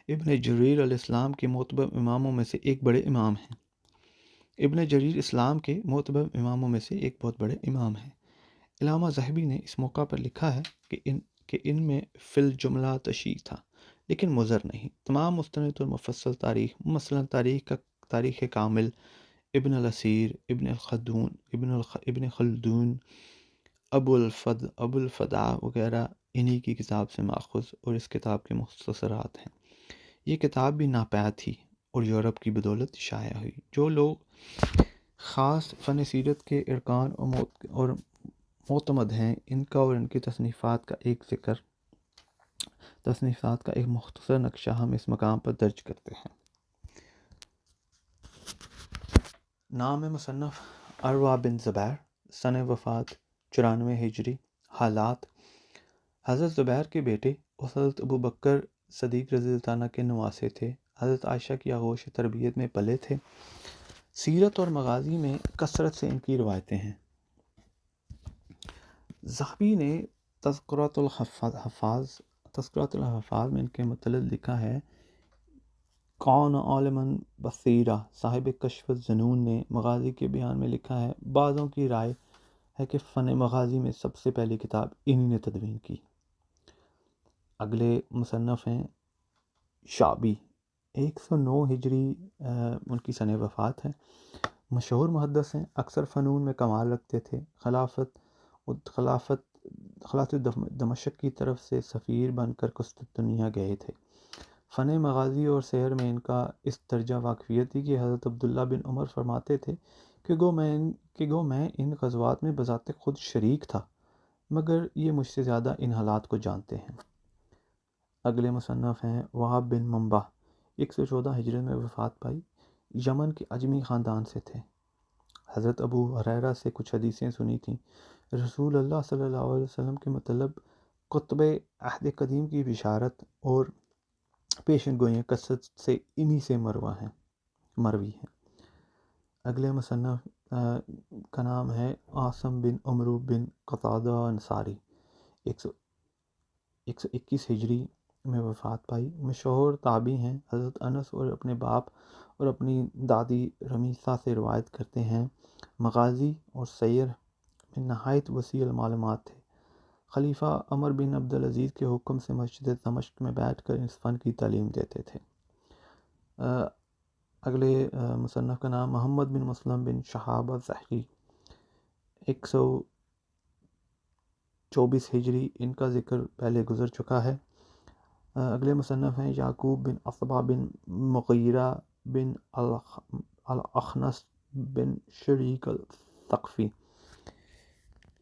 ابن جریر علیہ السلام کے معتبر اماموں میں سے ایک بڑے امام ہیں۔ ابن جریر اسلام کے معتبر اماموں میں سے ایک بہت بڑے امام ہیں۔ علامہ ذہبی نے اس موقع پر لکھا ہے کہ ان میں فی الجملہ تشیع تھا، لیکن مضر نہیں۔ تمام مستند اور مفصل تاریخ، مثلا تاریخ کامل، ابن الاسیر، ابن خلدون، ابو الفداء وغیرہ انہی کی کتاب سے ماخوذ اور اس کتاب کے مختصرات ہیں۔ یہ کتاب بھی ناپید تھی اور یورپ کی بدولت شائع ہوئی۔ جو لوگ خاص فن سیرت کے ارکان اور معتمد ہیں، ان کا اور ان کی تصنیفات کا ایک مختصر نقشہ ہم اس مقام پر درج کرتے ہیں۔ نام مصنف عروہ بن زبیر، سن وفات 94 ہجری۔ حالات: حضرت زبیر کے بیٹے اور حضرت ابو بکر صدیق رضی اللہ عنہ کے نواسے تھے۔ حضرت عائشہ کی آغوش تربیت میں پلے تھے۔ سیرت اور مغازی میں کثرت سے ان کی روایتیں ہیں۔ ذہبی نے تذکرۃ الحفاظ میں ان کے متعلق لکھا ہے، کون عالما بصیرہ۔ صاحب کشف الظنون نے مغازی کے بیان میں لکھا ہے، بعضوں کی رائے ہے کہ فن مغازی میں سب سے پہلی کتاب انہی نے تدوین کی۔ اگلے مصنف ہیں شعبی، 109 ہجری ان کی سن وفات ہے۔ مشہور محدث ہیں، اکثر فنون میں کمال رکھتے تھے۔ خلافت دمشق کی طرف سے سفیر بن کر قسطنطنیہ گئے تھے۔ فن مغازی اور سیر میں ان کا اس درجہ واقفیت تھی کہ حضرت عبداللہ بن عمر فرماتے تھے کہ گو میں ان غزوات میں بذات خود شریک تھا، مگر یہ مجھ سے زیادہ ان حالات کو جانتے ہیں۔ اگلے مصنف ہیں وہاب بن منبع، 114 ہجری میں وفات پائی۔ یمن کے اجمی خاندان سے تھے۔ حضرت ابو ہریرہ سے کچھ حدیثیں سنی تھیں۔ رسول اللہ صلی اللہ علیہ وسلم کے مطلب کتب عہد قدیم کی بشارت اور پیشن گوئیاں کثرت سے انہی سے مروی ہیں۔ اگلے مصنف کا نام ہے عاصم بن عمرو بن قتادہ انصاری، 121 ہجری میں وفات پائی۔ مشہور تابعی ہیں۔ حضرت انس اور اپنے باپ اور اپنی دادی رمیثہ سے روایت کرتے ہیں، مغازی اور سیر میں نہایت وسیع المعلومات تھے۔ خلیفہ عمر بن عبدالعزیز کے حکم سے مسجد دمشق میں بیٹھ کر اس فن کی تعلیم دیتے تھے۔ اگلے مصنف کا نام محمد بن مسلم بن شہاب الزہری، 124 ہجری، ان کا ذکر پہلے گزر چکا ہے۔ اگلے مصنف ہیں یعقوب بن عصبہ بن مغیرہ بن الاخنس بن شریک الثقفی،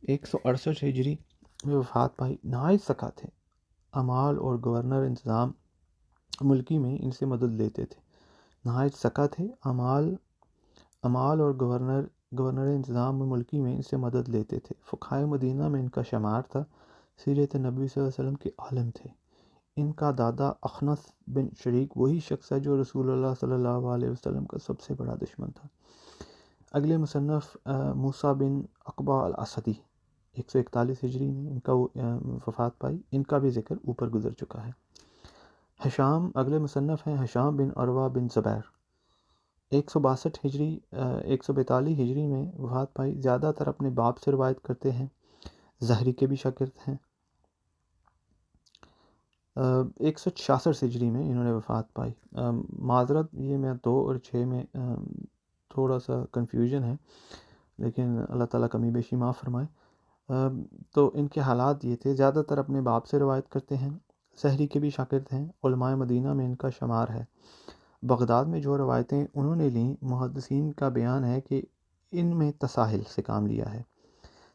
168 ہجری میں وفات پائی۔ نہایت سخا تھے، امال اور گورنر انتظام ملکی میں ان سے مدد لیتے تھے۔ نہایت سخا تھے، امال اور گورنر انتظام ملکی میں ان سے مدد لیتے تھے۔ فقہائے مدینہ میں ان کا شمار تھا۔ سیرت نبی صلی اللہ علیہ وسلم کے عالم تھے۔ ان کا دادا اخنس بن شریک وہی شخص ہے جو رسول اللہ صلی اللہ علیہ وسلم کا سب سے بڑا دشمن تھا۔ اگلے مصنف موسیٰ بن عقبہ الاسدی، 141 ہجری میں ان کا وفات پائی۔ ان کا بھی ذکر اوپر گزر چکا ہے۔ اگلے مصنف ہیں حشام بن عروہ بن زبیر، 162 ہجری 142 ہجری میں وفات پائی۔ زیادہ تر اپنے باپ سے روایت کرتے ہیں، زہری کے بھی شاگرد ہیں۔ 166 ہجری میں انہوں نے وفات پائی۔ معذرت، یہ میں 2 اور 6 میں تھوڑا سا کنفیوژن ہے، لیکن اللہ تعالیٰ کمی بیشی معاف فرمائے۔ تو ان کے حالات یہ تھے، زیادہ تر اپنے باپ سے روایت کرتے ہیں، زہری کے بھی شاگرد ہیں، علماء مدینہ میں ان کا شمار ہے۔ بغداد میں جو روایتیں انہوں نے لیں، محدثین کا بیان ہے کہ ان میں تساہل سے کام لیا ہے۔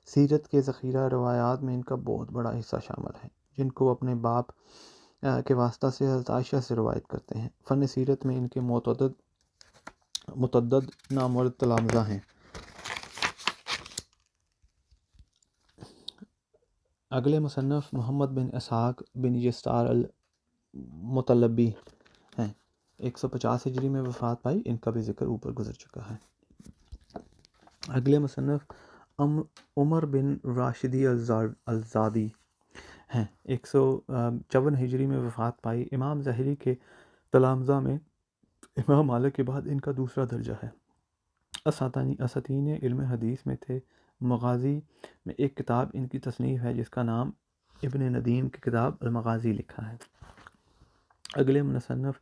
سیرت کے ذخیرہ روایات میں ان کا بہت بڑا حصہ شامل ہے، جن کو اپنے باپ کے واسطہ سے حضرت عائشہ سے روایت کرتے ہیں۔ فن سیرت میں ان کے متعدد نامور تلامذہ ہیں۔ اگلے مصنف محمد بن اسحاق بن یسار المطلبی ہیں، 150 ہجری میں وفات پائی۔ ان کا بھی ذکر اوپر گزر چکا ہے۔ اگلے مصنف عمر بن راشدی الزادی ہیں، 154 ہجری میں وفات پائی۔ امام زہری کے تلامذہ میں امام مالک کے بعد ان کا دوسرا درجہ ہے۔ اساتین علم حدیث میں تھے۔ مغازی میں ایک کتاب ان کی تصنیف ہے جس کا نام ابن ندیم کی کتاب المغازی لکھا ہے۔ اگلے مصنف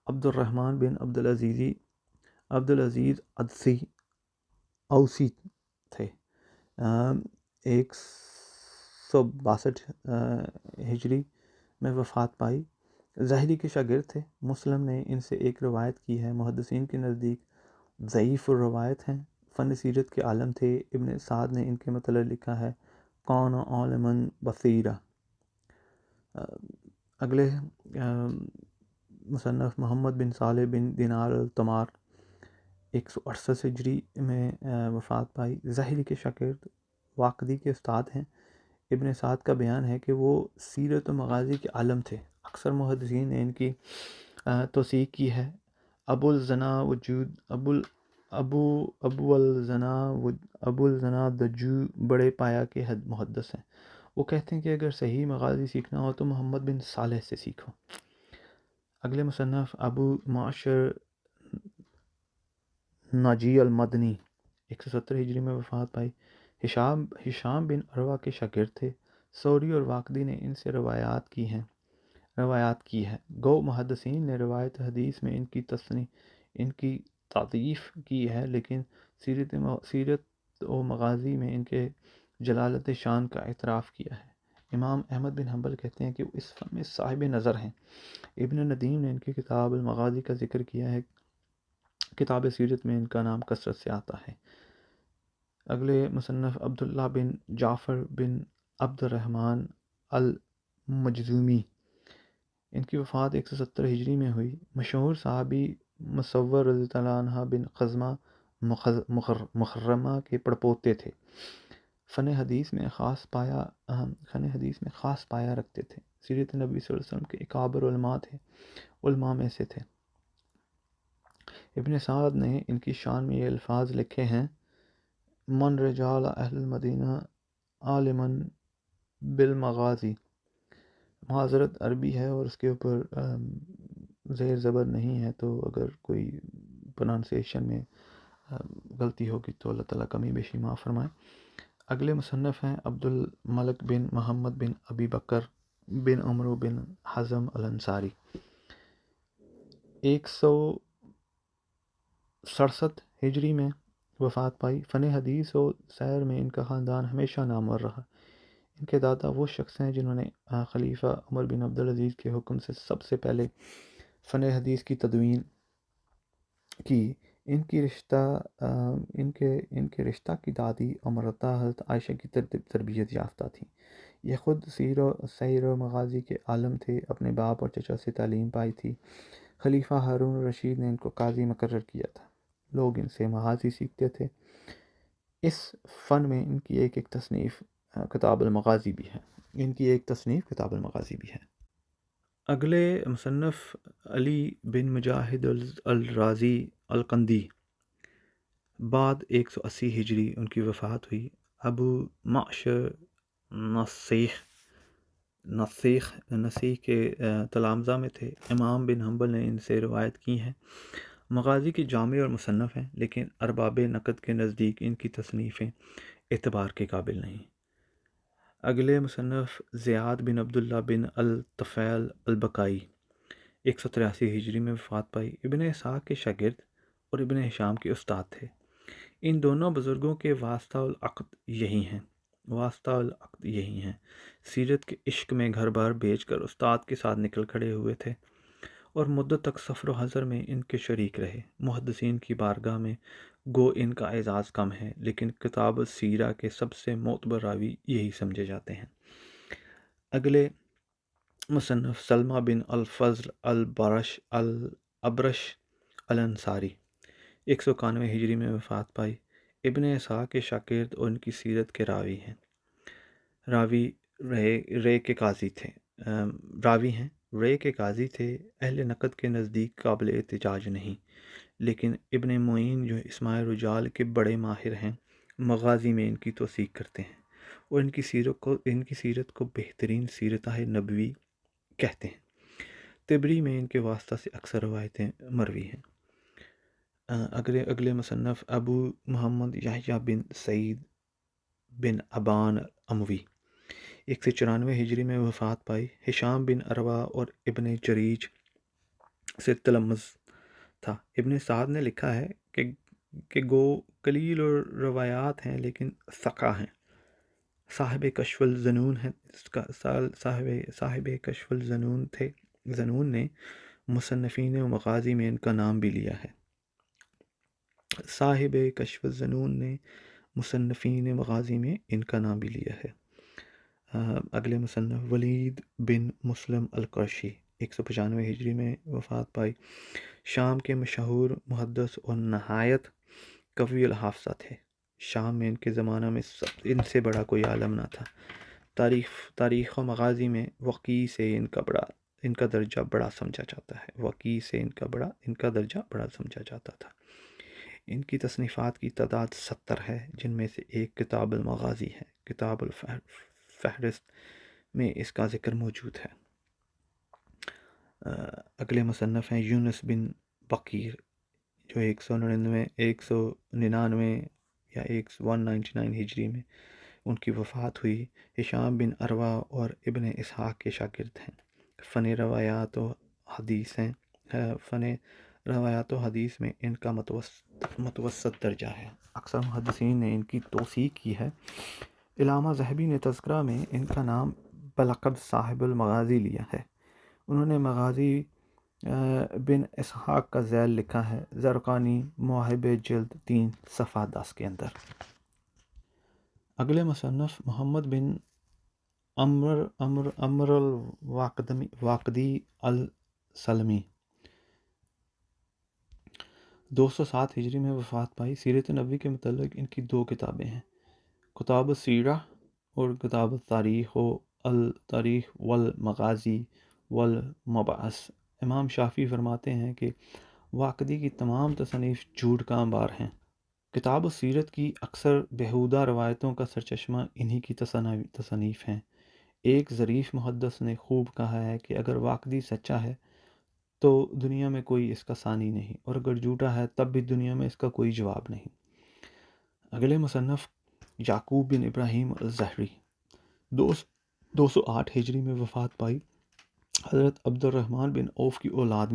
عبد الرحمن بن عبدالعزیز اوسی تھے، 162 ہجری میں وفات پائی۔ زہری کے شاگرد تھے۔ مسلم نے ان سے ایک روایت کی ہے، محدثین کے نزدیک ضعیف الروایت ہیں۔ فن سیرت کے عالم تھے۔ ابن سعد نے ان کے متعلق لکھا ہے، کون عالما بصیرہ۔ اگلے مصنف محمد بن صالح بن دینار التمار، 168 ہجری میں وفات پائی۔ ظاہری کے شاگرد واقدی کے استاد ہیں۔ ابن سعد کا بیان ہے کہ وہ سیرت و مغازی کے عالم تھے۔ اکثر محدثین نے ان کی توثیق کی ہے۔ ابو الزنا دجو بڑے پایا کے محدث ہیں۔ وہ کہتے ہیں کہ اگر صحیح مغازی سیکھنا ہو تو محمد بن صالح سے سیکھو۔ اگلے مصنف ابو معشر ناجی المدنی 170 ہجری میں وفات پائی۔ ہشام بن عروہ کے شاگرد تھے۔ ثوری اور واقدی نے ان سے روایات کی ہے۔ گو محدثین نے روایت حدیث میں ان کی تعریف کی ہے، لیکن سیرت و مغازی میں ان کے جلالت شان کا اعتراف کیا ہے۔ امام احمد بن حنبل کہتے ہیں کہ وہ اس فن میں صاحب نظر ہیں۔ ابن ندیم نے ان کی کتاب المغازی کا ذکر کیا ہے۔ کتاب سیرت میں ان کا نام کثرت سے آتا ہے۔ اگلے مصنف عبداللہ بن جعفر بن عبد الرحمن المجذومی، ان کی وفات 170 ہجری میں ہوئی۔ مشہور صحابی مصور رضی اللہ عنہ بن خزمہ مخرمہ کے پڑپوتے تھے۔ فن حدیث میں خاص پایا رکھتے تھے۔ سیرت نبی صلی اللہ علیہ وسلم کے اکابر علماء میں سے تھے۔ ابن سعد نے ان کی شان میں یہ الفاظ لکھے ہیں: من رجال اہل المدینہ عالما بالمغازی۔ معذرت عربی ہے اور اس کے اوپر زیر زبر نہیں ہے، تو اگر کوئی پروننسیشن میں غلطی ہوگی تو اللہ تعالیٰ کمی بیشی معاف فرمائے۔ اگلے مصنف ہیں عبد الملک بن محمد بن ابی بکر بن عمرو بن حزم الانصاری، 167 ہجری میں وفات پائی۔ فن حدیث و سیر میں ان کا خاندان ہمیشہ نامور رہا۔ ان کے دادا وہ شخص ہیں جنہوں نے خلیفہ عمر بن عبدالعزیز کے حکم سے سب سے پہلے فن حدیث کی تدوین کی۔ ان کے رشتہ کی دادی امرتہ حضرت عائشہ کی تربیت یافتہ تھیں۔ یہ خود سیر و مغازی کے عالم تھے۔ اپنے باپ اور چچا سے تعلیم پائی تھی۔ خلیفہ ہارون الرشید نے ان کو قاضی مقرر کیا تھا۔ لوگ ان سے مغازی سیکھتے تھے۔ اس فن میں ان کی ایک تصنیف کتاب المغازی بھی ہے۔ اگلے مصنف علی بن مجاہد الرازی القندی، بعد 180 ہجری ان کی وفات ہوئی۔ ابو معشر نسیخ کے تلامذہ میں تھے۔ امام بن حنبل نے ان سے روایت کی ہیں۔ مغازی کے جامع اور مصنف ہیں، لیکن ارباب نقد کے نزدیک ان کی تصنیفیں اعتبار کے قابل نہیں۔ اگلے مصنف زیاد بن عبداللہ بن الطفیل البکائی، 183 ہجری میں وفات پائی۔ ابن اسحاق کے شاگرد اور ابن ہشام کے استاد تھے۔ ان دونوں بزرگوں کے واسطہ العقد یہی ہیں۔ سیرت کے عشق میں گھر بار بیچ کر استاد کے ساتھ نکل کھڑے ہوئے تھے اور مدت تک سفر و حضر میں ان کے شریک رہے۔ محدثین کی بارگاہ میں گو ان کا اعزاز کم ہے، لیکن کتاب السیرہ کے سب سے معتبر راوی یہی سمجھے جاتے ہیں۔ اگلے مصنف سلمہ بن الفضل الابرش الانصاری، 191 ہجری میں وفات پائی۔ ابن اسحاق کے شاگرد اور ان کی سیرت کے راوی ہیں۔ رے کے قاضی تھے۔ اہل نقد کے نزدیک قابل احتجاج نہیں، لیکن ابن معین جو اسماء رجال کے بڑے ماہر ہیں، مغازی میں ان کی توثیق کرتے ہیں اور ان کی سیرت کو بہترین سیرتہ نبوی کہتے ہیں۔ طبری میں ان کے واسطہ سے اکثر روایتیں مروی ہیں۔ اگلے مصنف ابو محمد یحییٰ بن سعید بن ابان اموی، 194 ہجری میں وفات پائی۔ ہشام بن عروہ اور ابن جریج سے تلمذ تھا۔ ابن سعد نے لکھا ہے کہ گو قلیل اور روایات ہیں لیکن ثقہ ہیں۔ صاحب کشف الظنون تھے۔ ظنون نے مصنفین و مغازی میں ان کا نام بھی لیا ہے۔ صاحب کشف الظنون نے مصنفین مغازی میں ان کا نام بھی لیا ہے۔ اگلے مصنف ولید بن مسلم القرشی، 195 ہجری میں وفات پائی۔ شام کے مشہور محدث اور نہایت قوی الحافظہ تھے۔ شام میں ان کے زمانہ میں ان سے بڑا کوئی عالم نہ تھا۔ تاریخ و مغازی میں وقی سے ان کا درجہ بڑا سمجھا جاتا ہے۔ وقی سے ان کا درجہ بڑا سمجھا جاتا تھا۔ ان کی تصنیفات کی تعداد 70 ہے، جن میں سے ایک کتاب المغازی ہے۔ کتاب الفہرست میں اس کا ذکر موجود ہے۔ اگلے مصنف ہیں یونس بن بقیر، جو 199 یا 199 ہجری میں ان کی وفات ہوئی۔ ہشام بن عروہ اور ابن اسحاق کے شاگرد ہیں۔ فن روایات و حدیث میں ان کا متوسط درجہ ہے۔ اکثر محدثین نے ان کی توثیق کی ہے۔ علامہ ذہبی نے تذکرہ میں ان کا نام بلقب صاحب المغازی لیا ہے۔ انہوں نے مغازی بن اسحاق کا ذیل لکھا ہے، زرقانی مواہب جلد 3 صفحہ 10 کے اندر۔ اگلے مصنف محمد بن عمر الواقدی السلمی، 207 ہجری میں وفات پائی۔ سیرت نبوی کے متعلق ان کی 2 کتابیں ہیں، کتاب السیرہ اور کتاب التاریخ والمغازی والمباحث۔ امام شافعی فرماتے ہیں کہ واقدی کی تمام تصانیف جھوٹ کا انبار ہیں۔ کتاب السیرت کی اکثر بیہودہ روایتوں کا سرچشمہ انہی کی تصانیف ہیں۔ ایک ظریف محدث نے خوب کہا ہے کہ اگر واقدی سچا ہے تو دنیا میں کوئی اس کا ثانی نہیں، اور اگر جھوٹا ہے تب بھی دنیا میں اس کا کوئی جواب نہیں۔ اگلے مصنف یعقوب بن ابراہیم الزہری، 208 ہجری میں وفات پائی۔ حضرت عبد الرحمن بن عوف کی اولاد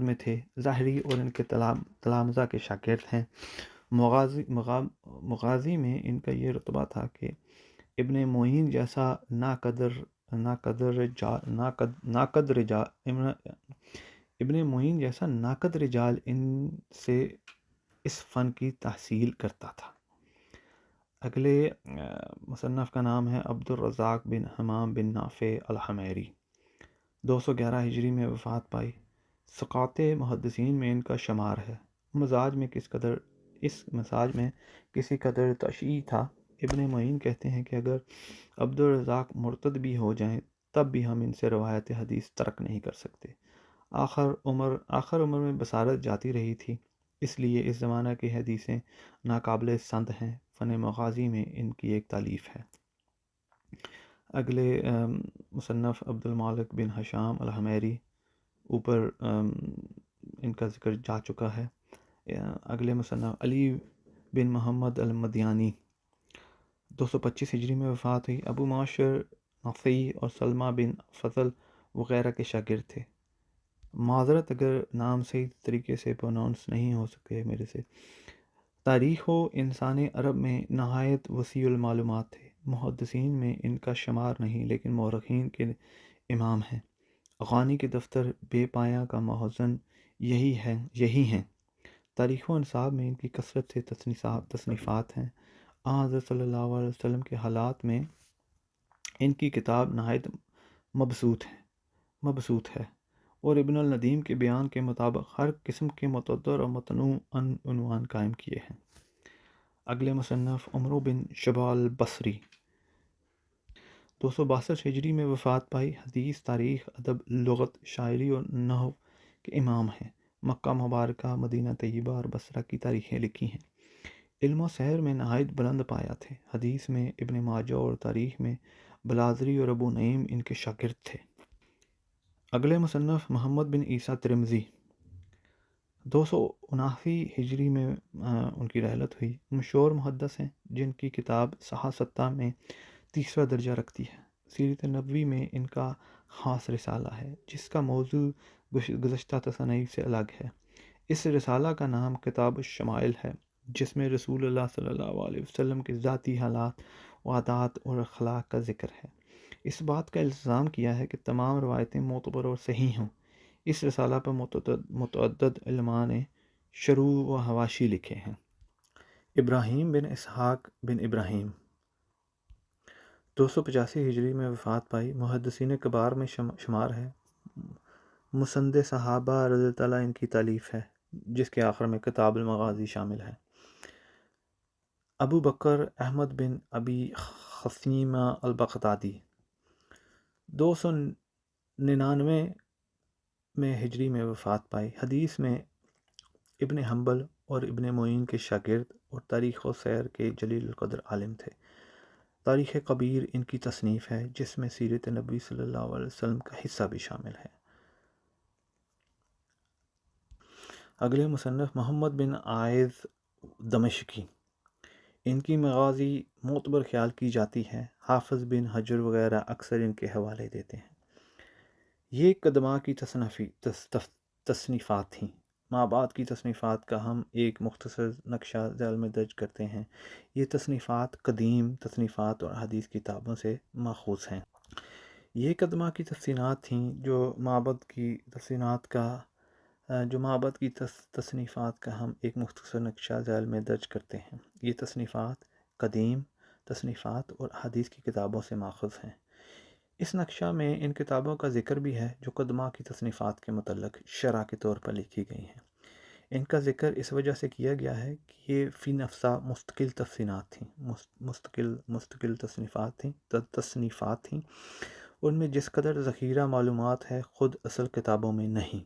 میں تھے۔ ظاہری اور ان کے تلامذہ کے شاگرد ہیں۔ مغازی میں ان کا یہ رتبہ تھا کہ ابن معین جیسا ناقد رجال ان سے اس فن کی تحصیل کرتا تھا۔ اگلے مصنف کا نام ہے عبد الرزاق بن حمام بن نافع الحمیری، 211 ہجری میں وفات پائی۔ ثقات محدثین میں ان کا شمار ہے۔ اس مزاج میں کسی قدر تشیع تھا۔ ابن معین کہتے ہیں کہ اگر عبد الرزاق مرتد بھی ہو جائیں تب بھی ہم ان سے روایت حدیث ترک نہیں کر سکتے۔ آخر عمر میں بصارت جاتی رہی تھی، اس لیے اس زمانہ کی حدیثیں ناقابل سند ہیں۔ فن مغازی میں ان کی ایک تالیف ہے۔ اگلے مصنف عبد المالک بن ہشام الحمیری، اوپر ان کا ذکر جا چکا ہے۔ اگلے مصنف علی بن محمد المدیانی، 225 ہجری میں وفات ہوئی۔ ابو معاشر نفعی اور سلمہ بن فضل وغیرہ کے شاگرد تھے۔ معذرت اگر نام صحیح طریقے سے پروناؤنس نہیں ہو سکے میرے سے۔ تاریخ و انسان عرب میں نہایت وسیع المعلومات تھے۔ محدثین میں ان کا شمار نہیں، لیکن مورخین کے امام ہیں۔ اغانی کے دفتر بے پایہ کا مخزن یہی ہیں۔ تاریخ و انصاب میں ان کی کثرت سے تصنیفات ہیں۔ حضرت صلی اللہ علیہ وسلم کے حالات میں ان کی کتاب نہایت مبسوط ہے، اور ابن الندیم کے بیان کے مطابق ہر قسم کے متعدد اور متنوع عنوان قائم کیے ہیں۔ اگلے مصنف عمرو بن شبال البصری، 262 ہجری میں وفات پائی۔ حدیث، تاریخ، ادب، لغت، شاعری اور نحو کے امام ہیں۔ مکہ مبارکہ، مدینہ طیبہ اور بصرہ کی تاریخیں لکھی ہیں۔ علم و سحر میں نہایت بلند پایا تھے۔ حدیث میں ابن ماجہ اور تاریخ میں بلازری اور ابو نعیم ان کے شاگرد تھے۔ اگلے مصنف محمد بن عیسیٰ ترمذی، 279 ہجری میں ان کی رحلت ہوئی۔ مشہور محدث ہیں جن کی کتاب صحاح ستہ میں 3واں درجہ رکھتی ہے۔ سیرت نبوی میں ان کا خاص رسالہ ہے، جس کا موضوع گزشتہ تصانیف سے الگ ہے۔ اس رسالہ کا نام کتاب الشمائل ہے، جس میں رسول اللہ صلی اللہ علیہ وسلم کے ذاتی حالات، عادات اور اخلاق کا ذکر ہے۔ اس بات کا الزام کیا ہے کہ تمام روایتیں معتبر اور صحیح ہوں۔ اس رسالہ پر متعدد علماء نے شروح و حواشی لکھے ہیں۔ ابراہیم بن اسحاق بن ابراہیم، 285 ہجری میں وفات پائی۔ محدثین کبار میں شمار ہے۔ مسند صحابہ رضی اللہ تعالیٰ ان کی تالیف ہے، جس کے آخر میں کتاب المغازی شامل ہے۔ ابو بکر احمد بن ابی خثیمہ البغدادی 299 میں ہجری میں وفات پائی۔ حدیث میں ابن حنبل اور ابن معین کے شاگرد اور تاریخ و سیر کے جلیل القدر عالم تھے۔ تاریخ کبیر ان کی تصنیف ہے، جس میں سیرت نبی صلی اللہ علیہ وسلم کا حصہ بھی شامل ہے۔ اگلے مصنف محمد بن عائض دمشقی، ان کی مغازی معتبر خیال کی جاتی ہے۔ حافظ بن حجر وغیرہ اکثر ان کے حوالے دیتے ہیں۔ یہ قدماء کی تصنیفات تھیں۔ ماں بعد کی تصنیفات کا ہم ایک مختصر نقشہ ذیل میں درج کرتے ہیں۔ یہ تصنیفات قدیم تصنیفات اور حدیث کتابوں سے ماخوذ ہیں۔ یہ قدماء کی تصنیفات تھیں جو معبد کی تصنیفات کا ہم ایک مختصر نقشہ ذیل میں درج کرتے ہیں۔ یہ تصنیفات قدیم تصنیفات اور حدیث کی کتابوں سے ماخوذ ہیں۔ اس نقشہ میں ان کتابوں کا ذکر بھی ہے جو قدماء کی تصنیفات کے متعلق شرح کے طور پر لکھی گئی ہیں۔ ان کا ذکر اس وجہ سے کیا گیا ہے کہ یہ فی نفسہ مستقل تصنیفات تھیں۔ ان میں جس قدر ذخیرہ معلومات ہے خود اصل کتابوں میں نہیں۔